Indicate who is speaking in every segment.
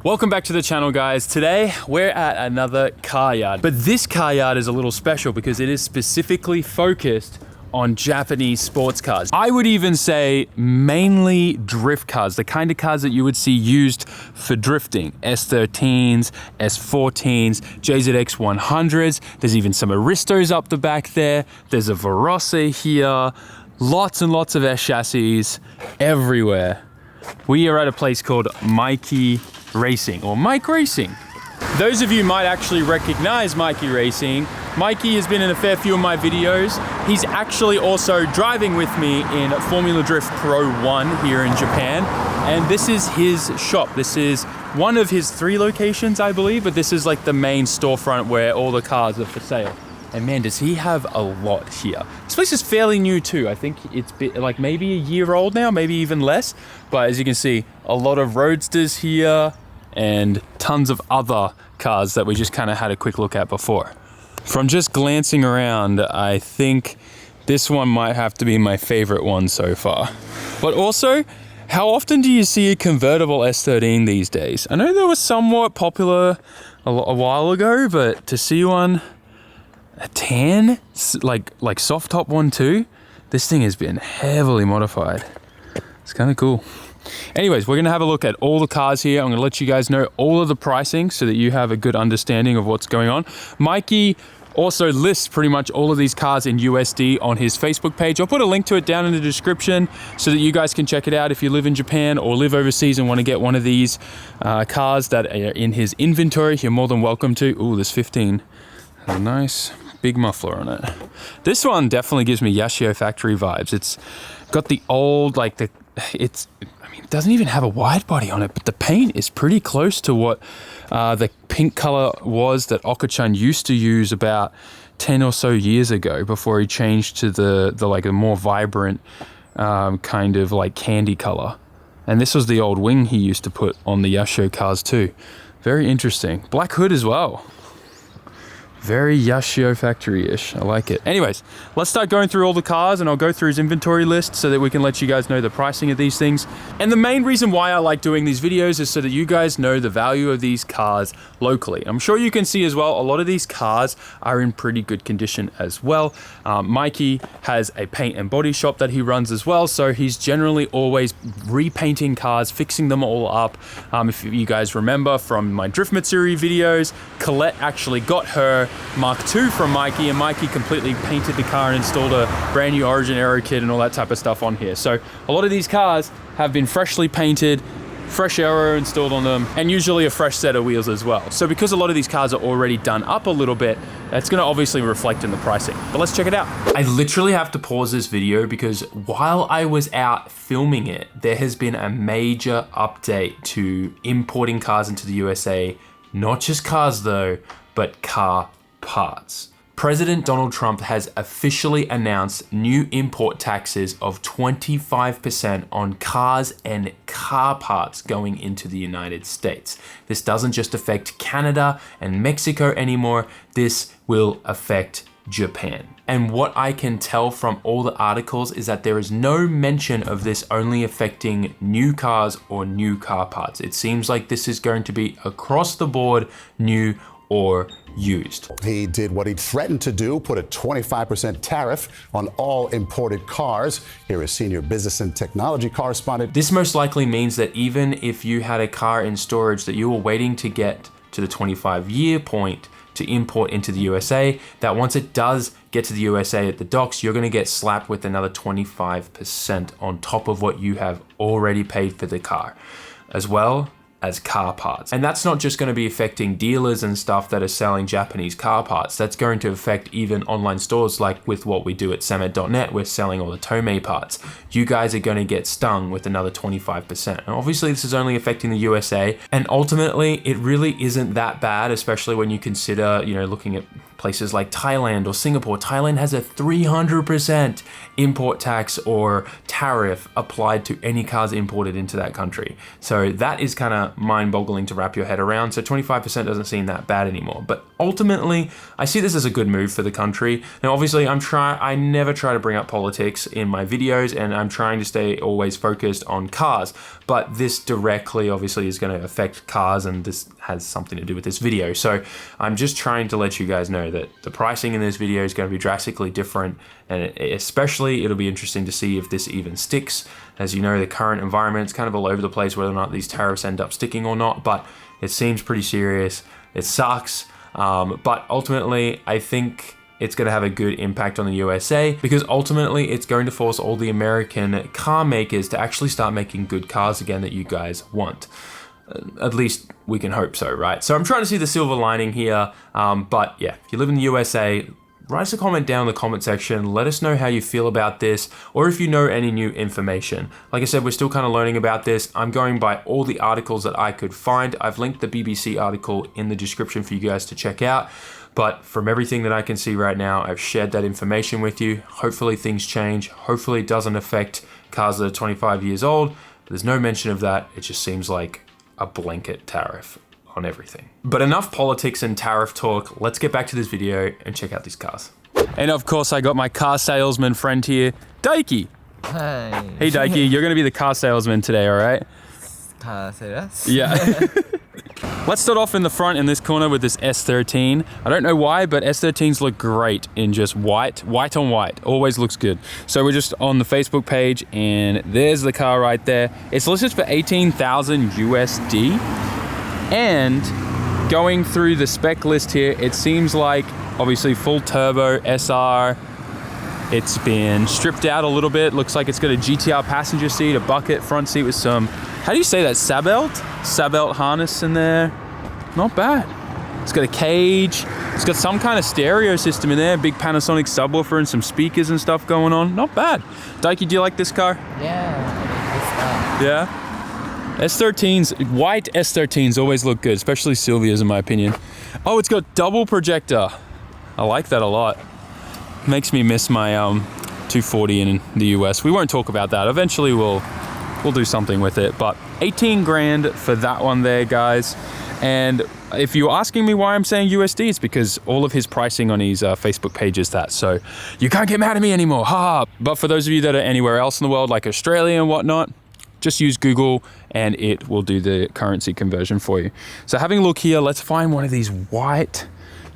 Speaker 1: Welcome back to the channel, guys. Today we're at another car yard, but this car yard is a little special because it is specifically focused on Japanese sports cars. I would even say mainly drift cars, the kind of cars that you would see used for drifting. S13s, S14s, JZX 100s. There's even some Aristos up the back there. There's a Verosa here. Lots and lots of S chassis everywhere. We are at a place called Mikey Racing, or Mike Racing. Those of you might actually recognize Mikey Racing. Mikey has been in a fair few of my videos. He's actually also driving with me in Formula Drift Pro 1 here in Japan. And this is his shop. This is one of his 3 locations, I believe, but this is like the main storefront where all the cars are for sale. And man, does he have a lot here. This place is fairly new too. I think it's been like maybe a year old now, maybe even less. But as you can see, a lot of Roadsters here and tons of other cars that we just kind of had a quick look at before. From just glancing around, I think this one might have to be my favorite one so far. But also, how often do you see a convertible S13 these days? I know they were somewhat popular a while ago, but to see one, a tan, like soft top one too, this thing has been heavily modified. It's kind of cool. Anyways, we're gonna have a look at all the cars here. I'm gonna let you guys know all of the pricing so that you have a good understanding of what's going on. Mikey also lists pretty much all of these cars in USD on his Facebook page. I'll put a link to it down in the description so that you guys can check it out if you live in Japan or live overseas and want to get one of these cars that are in his inventory. You're more than welcome to. Ooh, there's 15. A nice big muffler on it. This one definitely gives me Yashio factory vibes. It's got the old, like it doesn't even have a wide body on it, but the paint is pretty close to what the pink color was that Okachan used to use about 10 or so years ago before he changed to the like a more vibrant kind of like candy color. And this was the old wing he used to put on the Yashio cars too. Very interesting. Black hood as well. Very Yashio factory-ish. I like it. Anyways, let's start going through all the cars and I'll go through his inventory list so that we can let you guys know the pricing of these things. And the main reason why I like doing these videos is so that you guys know the value of these cars locally. I'm sure you can see as well, a lot of these cars are in pretty good condition as well. Mikey has a paint and body shop that he runs as well, so he's generally always repainting cars, fixing them all up. If you guys remember from my Drift Matsuri videos, Colette actually got her Mark II from Mikey, and Mikey completely painted the car and installed a brand new Origin Aero kit and all that type of stuff on here. So a lot of these cars have been freshly painted, fresh aero installed on them, and usually a fresh set of wheels as well. So because a lot of these cars are already done up a little bit, that's gonna obviously reflect in the pricing. But let's check it out. I literally have to pause this video because while I was out filming it, there has been a major update to importing cars into the USA. Not just cars though, but car parts. President Donald Trump has officially announced new import taxes of 25% on cars and car parts going into the United States. This doesn't just affect Canada and Mexico anymore, this will affect Japan. And what I can tell from all the articles is that there is no mention of this only affecting new cars or new car parts. It seems like this is going to be across the board, new or used.
Speaker 2: He did what he threatened to do, put a 25% tariff on all imported cars. Here is senior business and technology correspondent.
Speaker 1: This most likely means that even if you had a car in storage that you were waiting to get to the 25-year point to import into the USA, that once it does get to the USA at the docks, you're gonna get slapped with another 25% on top of what you have already paid for the car, as well as car parts. And that's not just gonna be affecting dealers and stuff that are selling Japanese car parts. That's going to affect even online stores like with what we do at SAMMIT.net, we're selling all the Tomei parts. You guys are gonna get stung with another 25%. And obviously this is only affecting the USA, and ultimately it really isn't that bad, especially when you consider, you know, looking at places like Thailand or Singapore. Thailand has a 300% import tax or tariff applied to any cars imported into that country. So that is kind of mind-boggling to wrap your head around. So 25% doesn't seem that bad anymore. But ultimately, I see this as a good move for the country. Now, obviously, I never try to bring up politics in my videos, and I'm trying to stay always focused on cars. But this directly, obviously, is going to affect cars, and this has something to do with this video. So I'm just trying to let you guys know that the pricing in this video is going to be drastically different, and especially it'll be interesting to see if this even sticks. As you know, the current environment is kind of all over the place whether or not these tariffs end up sticking or not, but it seems pretty serious. It sucks, but ultimately I think it's going to have a good impact on the USA, because ultimately it's going to force all the American car makers to actually start making good cars again that you guys want. At least we can hope so, right? So I'm trying to see the silver lining here, but yeah, if you live in the USA, write us a comment down in the comment section. Let us know how you feel about this, or if you know any new information. Like I said, we're still kind of learning about this. I'm going by all the articles that I could find. I've linked the BBC article in the description for you guys to check out. But from everything that I can see right now, I've shared that information with you. Hopefully things change. Hopefully it doesn't affect cars that are 25 years old. But there's no mention of that. It just seems like a blanket tariff on everything. But enough politics and tariff talk. Let's get back to this video and check out these cars. And of course, I got my car salesman friend here, Daiki.
Speaker 3: Hi.
Speaker 1: Hey Daiki, you're gonna be the car salesman today, all right?
Speaker 3: Car sales?
Speaker 1: Yeah. Let's start off in the front in this corner with this S13. I don't know why, but S13s look great in just white on white. Always looks good. So we're just on the Facebook page, and there's the car right there. It's listed for 18,000 USD. And going through the spec list here, it seems like obviously full turbo SR. It's been stripped out a little bit. Looks like it's got a GTR passenger seat, a bucket front seat with some, how do you say that, Sabelt harness in there. Not bad. It's got a cage. It's got some kind of stereo system in there, big Panasonic subwoofer and some speakers and stuff going on. Not bad. Daiki, do you like this car?
Speaker 3: Yeah, this car.
Speaker 1: Yeah? S13s, white S13s always look good, especially Silvia's in my opinion. Oh, it's got double projector. I like that a lot. Makes me miss my 240 in the US. We won't talk about that. Eventually we'll do something with it, but 18 grand for that one there, guys. And if you're asking me why I'm saying USD, it's because all of his pricing on his Facebook page is that. So you can't get mad at me anymore, ha! But for those of you that are anywhere else in the world, like Australia and whatnot, just use Google and it will do the currency conversion for you. So having a look here, let's find one of these white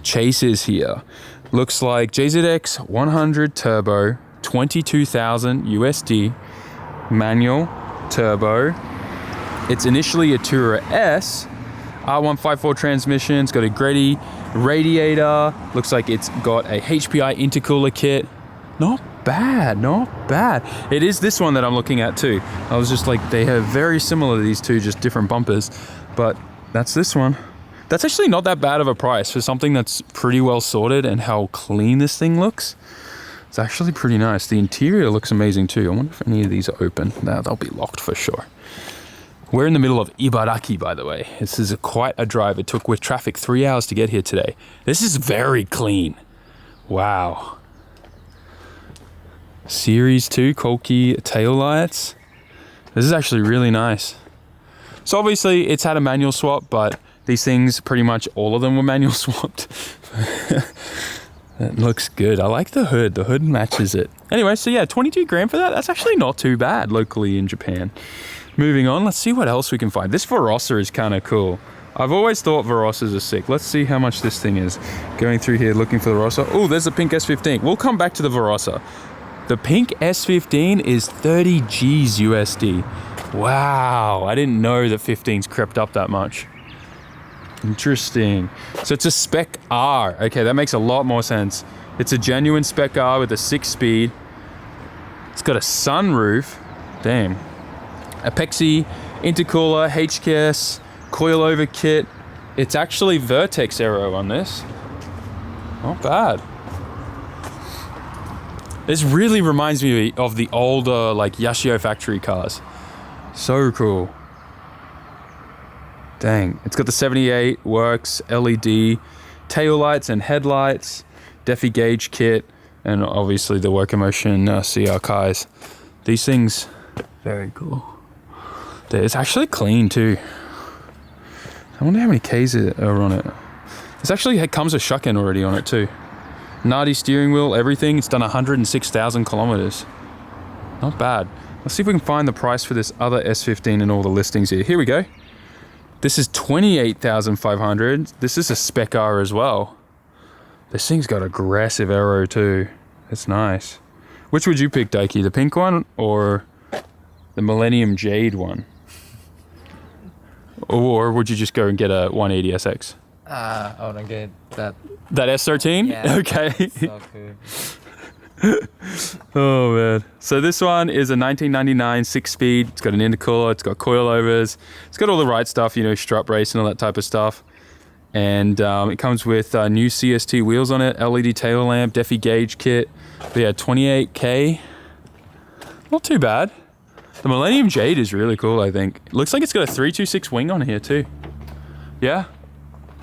Speaker 1: Chases here. Looks like JZX 100 turbo, 22,000 USD, manual, turbo. It's initially a Tourer S, R154 transmission. It's got a Greddy radiator. Looks like it's got a HPI intercooler kit. Not bad, not bad. It is this one that I'm looking at too. I was just like, they have very similar to these two, just different bumpers, but that's this one. That's actually not that bad of a price for something that's pretty well sorted, and how clean this thing looks. It's actually pretty nice. The interior looks amazing too. I wonder if any of these are open. No, they'll be locked for sure. We're in the middle of Ibaraki, by the way. This is quite a drive. It took with traffic 3 hours to get here today. This is very clean. Wow. Series 2 Kolki taillights. This is actually really nice. So obviously it's had a manual swap, but these things, pretty much all of them were manual swapped. That looks good. I like the hood. The hood matches it. Anyway, so yeah, 22 grand for that. That's actually not too bad locally in Japan. Moving on, let's see what else we can find. This Verosa is kind of cool. I've always thought Verosas are sick. Let's see how much this thing is. Going through here looking for the Verosa. Oh, there's the pink S15. We'll come back to the Verosa. The pink S15 is 30 G's USD. Wow, I didn't know that 15s crept up that much. Interesting. So it's a Spec R. Okay, that makes a lot more sense. It's a genuine Spec R with a 6-speed. It's got a sunroof. Damn. Apexi, intercooler, HKS, coilover kit. It's actually Vertex aero on this. Not bad. This really reminds me of the older like Yashio factory cars. So cool. Dang, it's got the 78 works, LED, tail lights and headlights, Defi gauge kit, and obviously the Worker Motion CR Kais. These things, very cool. It's actually clean too. I wonder how many Ks are on it. It's actually, it comes with shuck-in already on it too. Nardi steering wheel, everything. It's done 106,000 kilometers. Not bad. Let's see if we can find the price for this other S15 and all the listings here. Here we go. This is 28,500. This is a Spec R as well. This thing's got aggressive aero too. It's nice. Which would you pick, Daiki? The pink one or the Millennium Jade one? Or would you just go and get a 180SX?
Speaker 3: I wanna get that.
Speaker 1: That S13?
Speaker 3: Yeah.
Speaker 1: Okay.
Speaker 3: So cool.
Speaker 1: Oh man. So this one is a 1999 6-speed. It's got an intercooler, it's got coilovers, it's got all the right stuff, you know, strut brace and all that type of stuff. And it comes with new CST wheels on it, LED tail lamp, Defi gauge kit. But yeah, 28K. Not too bad. The Millennium Jade is really cool, I think. It looks like it's got a 326 wing on here too. Yeah.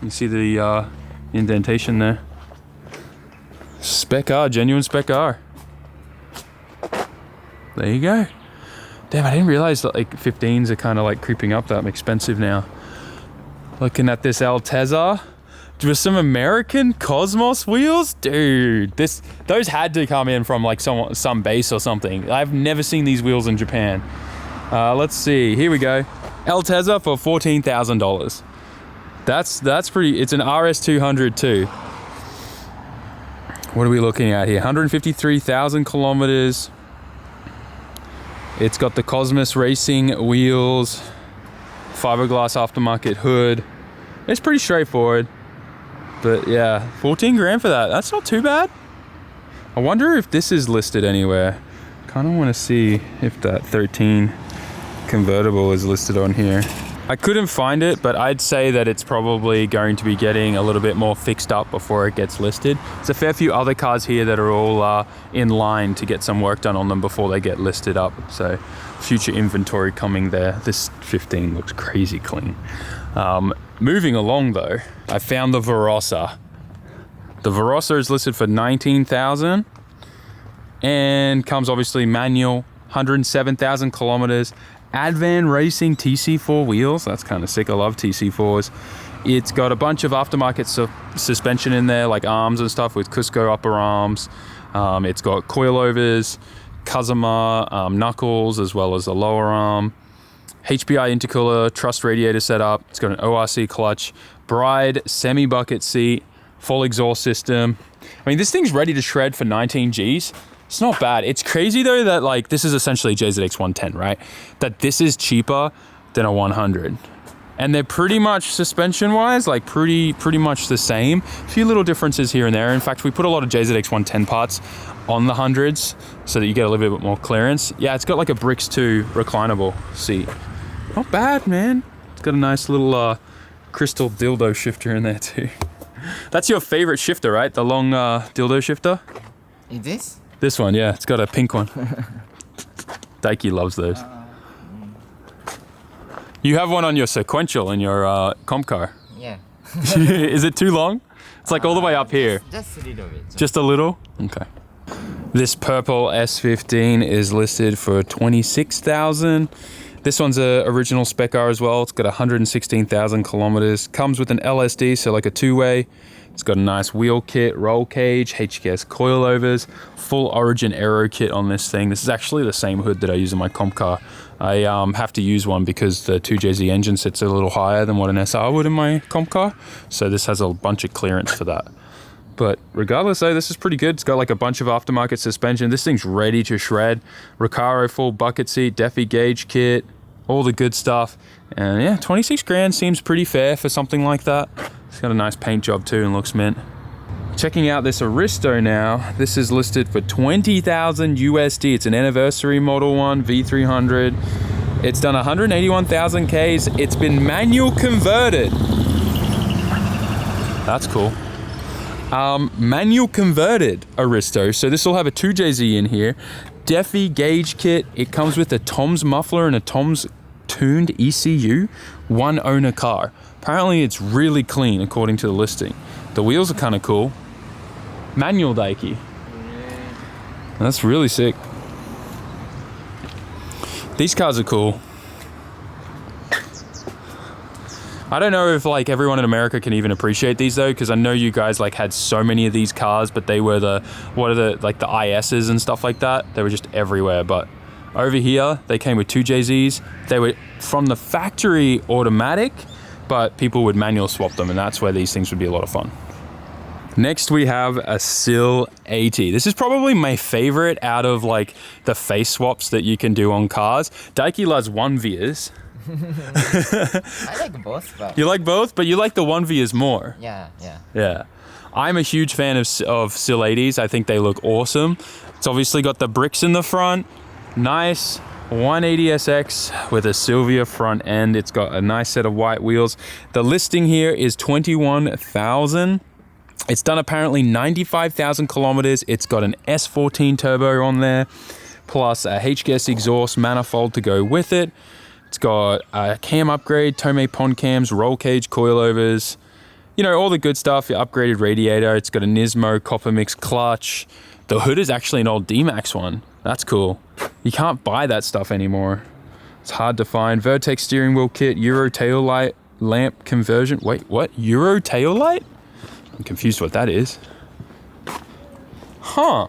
Speaker 1: You see the indentation there. Spec R, genuine Spec R. There you go. Damn, I didn't realize that like 15s are kind of like creeping up that expensive now. Looking at this Altezza with some American Cosmos wheels, dude. Those had to come in from like some base or something. I've never seen these wheels in Japan. Let's see. Here we go. Altezza for $14,000. That's pretty. It's an RS200 too. What are we looking at here? 153,000 kilometers. It's got the Cosmos Racing wheels, fiberglass aftermarket hood. It's pretty straightforward. But yeah, 14 grand for that. That's not too bad. I wonder if this is listed anywhere. Kind of want to see if that 13 convertible is listed on here. I couldn't find it, but I'd say that it's probably going to be getting a little bit more fixed up before it gets listed. There's a fair few other cars here that are all in line to get some work done on them before they get listed up. So future inventory coming there. This 15 looks crazy clean. Moving along though, I found the Verosa. The Verosa is listed for 19,000 and comes obviously manual, 107,000 kilometers. Advan Racing TC4 wheels. That's kind of sick. I love TC4s. It's got a bunch of aftermarket suspension in there, like arms and stuff with Cusco upper arms. It's got coilovers, Kazama knuckles, as well as a lower arm. HPI intercooler, truss radiator setup. It's got an ORC clutch, Bride semi-bucket seat, full exhaust system. I mean, this thing's ready to shred for 19 Gs. It's not bad. It's crazy though that like this is essentially JZX 110, right? That this is cheaper than a 100. And they're pretty much suspension wise, like pretty much the same. A few little differences here and there. In fact, we put a lot of JZX 110 parts on the hundreds so that you get a little bit more clearance. Yeah, it's got like a Brix 2 reclinable seat. Not bad, man. It's got a nice little crystal dildo shifter in there too. That's your favorite shifter, right? The long dildo shifter?
Speaker 3: Is this?
Speaker 1: This one, yeah, it's got a pink one. Daiki loves those. You have one on your sequential in your comp car.
Speaker 3: Yeah.
Speaker 1: Is it too long? It's like all the way up here.
Speaker 3: Just a little bit.
Speaker 1: Just a little? Okay. This purple S15 is listed for 26,000. This one's a original Spec R as well. It's got 116,000 kilometers. Comes with an LSD, so like a two-way. It's got a nice wheel kit, roll cage, HKS coilovers, full Origin aero kit on this thing. This is actually the same hood that I use in my comp car. I have to use one because the 2JZ engine sits a little higher than what an SR would in my comp car. So this has a bunch of clearance for that. But regardless though, this is pretty good. It's got like a bunch of aftermarket suspension. This thing's ready to shred. Recaro full bucket seat, Defi gauge kit, all the good stuff. And yeah, 26 grand seems pretty fair for something like that. It's got a nice paint job too and looks mint. Checking out this Aristo now. This is listed for 20,000 USD. It's an anniversary model one, V300. It's done 181,000 Ks. It's been manual converted. That's cool. Manual converted Aristo. So this will have a 2JZ in here. Defi gauge kit. It comes with a Tom's muffler and a Tom's tuned ECU. One owner car. Apparently it's really clean according to the listing. The wheels are kind of cool. Manual Daiki. That's really sick. These cars are cool. I don't know if like everyone in America can even appreciate these though, because I know you guys like had so many of these cars, but they were the ISs and stuff like that. They were just everywhere. But over here, they came with 2 JZs. They were from the factory automatic, but people would manual swap them, and that's where these things would be a lot of fun. Next, we have a Sileighty. This is probably my favorite out of like the face swaps that you can do on cars. Daiki loves 1Vias.
Speaker 3: I like both, but
Speaker 1: You like both, but you like the 1Vias more.
Speaker 3: yeah.
Speaker 1: I'm a huge fan of Sileighties. I think they look awesome. It's obviously got the bricks in the front. Nice 180SX with a Silvia front end. It's got a nice set of white wheels. The listing here is 21,000. It's done apparently 95,000 kilometers. It's got an S14 turbo on there, plus a HKS exhaust manifold to go with it. It's got a cam upgrade, Tomei pond cams, roll cage coilovers, you know, all the good stuff. Your upgraded radiator. It's got a Nismo copper mix clutch. The hood is actually an old D-Max one. That's cool. You can't buy that stuff anymore. It's hard to find. Vertex steering wheel kit, Euro tail light, lamp conversion. Wait, what? Euro tail light? I'm confused what that is. Huh.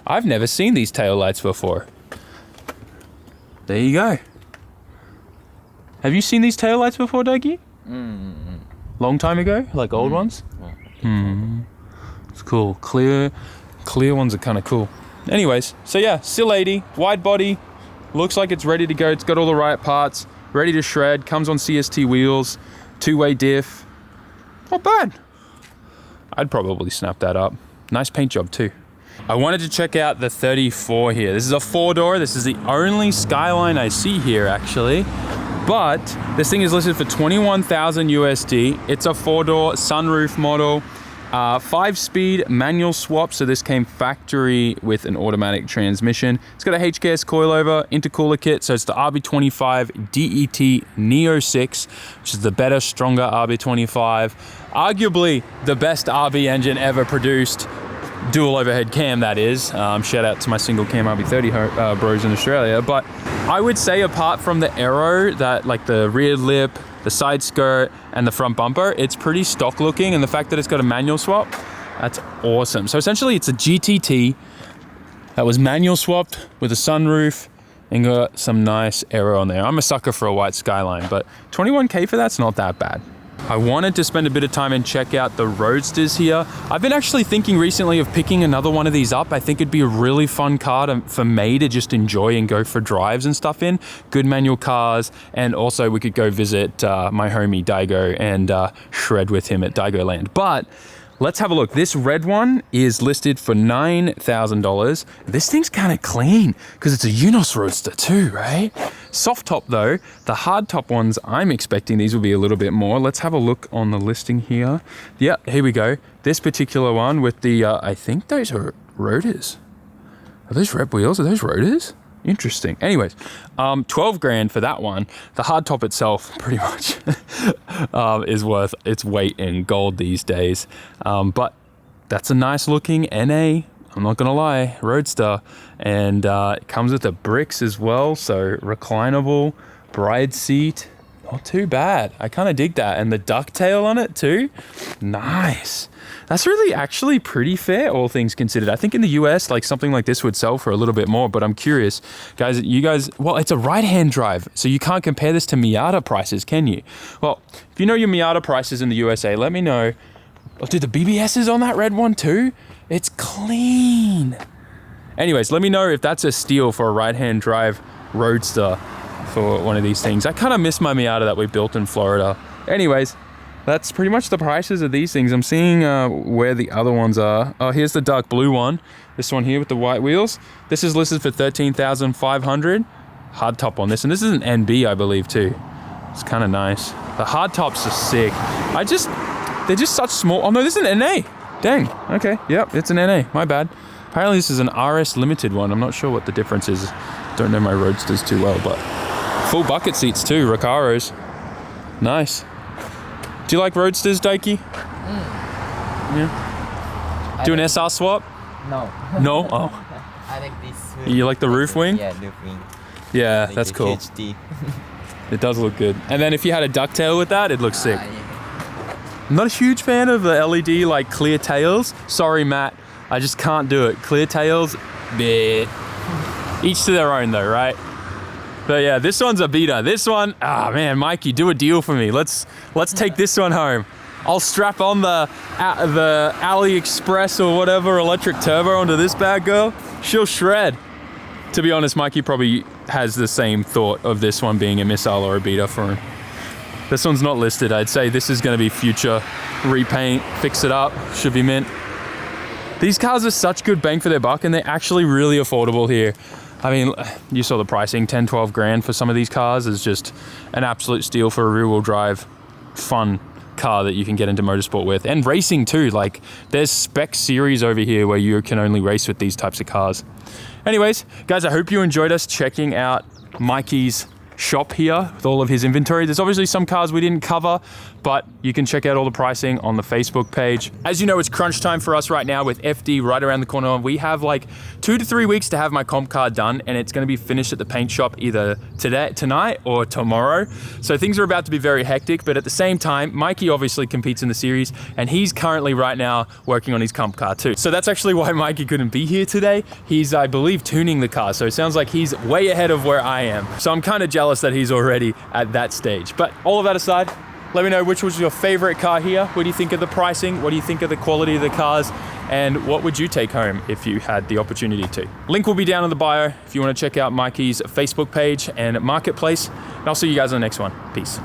Speaker 1: I've never seen these tail lights before. There you go. Have you seen these tail lights before, Daiki? Long time ago? Like old ones? It's cool. Clear ones are kind of cool. Anyways, so yeah, Sileighty, wide body, looks like it's ready to go. It's got all the right parts, ready to shred, comes on CST wheels, 2-way diff. Not bad. I'd probably snap that up. Nice paint job too. I wanted to check out the 34 here. This is a 4-door. This is the only Skyline I see here actually. But this thing is listed for 21,000 USD. It's a 4-door sunroof model, 5-speed manual swap. So this came factory with an automatic transmission. It's got a HKS coilover, intercooler kit. So it's the RB25 DET Neo 6, which is the better, stronger RB25. Arguably the best RB engine ever produced. Dual overhead cam, that is. Shout out to my single cam RB30 bros in Australia. But I would say apart from the aero, that like the rear lip, the side skirt, and the front bumper, it's pretty stock looking. And the fact that it's got a manual swap, that's awesome. So essentially it's a GTT that was manual swapped with a sunroof and got some nice aero on there. I'm a sucker for a white Skyline, but 21K for that's not that bad. I wanted to spend a bit of time and check out the Roadsters here. I've been actually thinking recently of picking another one of these up. I think it'd be a really fun car for me to just enjoy and go for drives and stuff in. Good manual cars, and also we could go visit my homie Daigo and shred with him at Daigo Land. But let's have a look. This red one is listed for $9,000. This thing's kind of clean because it's a Unos Roadster too, right? Soft top though. The hard top ones, I'm expecting these will be a little bit more. Let's have a look on the listing here. Yeah, here we go. This particular one with the, I think those are rotors. Are those rep wheels? Are those rotors? Interesting. Anyways, 12 grand for that one. The hard top itself pretty much is worth its weight in gold these days. But that's a nice looking NA, I'm not gonna lie, Roadster. And it comes with the bricks as well, so reclinable, bride seat. Not too bad. I kind of dig that. And the ducktail on it too. Nice. That's really actually pretty fair, all things considered. I think in the US, like something like this would sell for a little bit more, but I'm curious. Guys, well, it's a right-hand drive, so you can't compare this to Miata prices, can you? Well, if you know your Miata prices in the USA, let me know. Oh, dude, the BBS is on that red one too? It's clean. Anyways, let me know if that's a steal for a right-hand drive Roadster for one of these things. I kind of miss my Miata that we built in Florida. Anyways, that's pretty much the prices of these things. I'm seeing where the other ones are. Oh, here's the dark blue one. This one here with the white wheels. This is listed for $13,500. Hard top on this, and this is an NB, I believe, too. It's kind of nice. The hard tops are sick. They're just such small. Oh no, this is an NA. Dang. Okay. Yep, it's an NA. My bad. Apparently this is an RS limited one. I'm not sure what the difference is. Don't know my Roadsters too well, but full bucket seats too, Recaros. Nice. Do you like Roadsters, Daiki? Yeah. Do an SR swap?
Speaker 3: No.
Speaker 1: No? Oh.
Speaker 3: I like this.
Speaker 1: You like the roof wing?
Speaker 3: Yeah, roof wing.
Speaker 1: Yeah,
Speaker 3: Like
Speaker 1: that's
Speaker 3: the
Speaker 1: cool.
Speaker 3: HD.
Speaker 1: It does look good. And then if you had a ducktail with that, it looks sick.
Speaker 3: Yeah.
Speaker 1: I'm not a huge fan of the LED like clear tails. Sorry, Matt. I just can't do it. Clear tails, bleh. Each to their own though, right? But yeah, this one's a beater. This one, man, Mikey, do a deal for me. Let's take this one home. I'll strap on the AliExpress or whatever electric turbo onto this bad girl. She'll shred. To be honest, Mikey probably has the same thought of this one being a missile or a beater for him. This one's not listed. I'd say this is going to be future repaint, fix it up, should be mint. These cars are such good bang for their buck, and they're actually really affordable here. I mean, you saw the pricing, 10, 12 grand for some of these cars is just an absolute steal for a rear-wheel drive, fun car that you can get into motorsport with. And racing too, like there's spec series over here where you can only race with these types of cars. Anyways, guys, I hope you enjoyed us checking out Mikey's shop here with all of his inventory. There's obviously some cars we didn't cover, but you can check out all the pricing on the Facebook page. As you know, it's crunch time for us right now with FD right around the corner. We have like 2 to 3 weeks to have my comp car done, and it's going to be finished at the paint shop either tonight or tomorrow. So things are about to be very hectic, but at the same time, Mikey obviously competes in the series, and he's currently right now working on his comp car too. So that's actually why Mikey couldn't be here today. He's, I believe, tuning the car. So it sounds like he's way ahead of where I am. So I'm kind of jealous that he's already at that stage. But all of that aside, let me know which was your favorite car here. What do you think of the pricing? What do you think of the quality of the cars? And what would you take home if you had the opportunity to? Link will be down in the bio if you want to check out Mikey's Facebook page and marketplace. And I'll see you guys on the next one. Peace.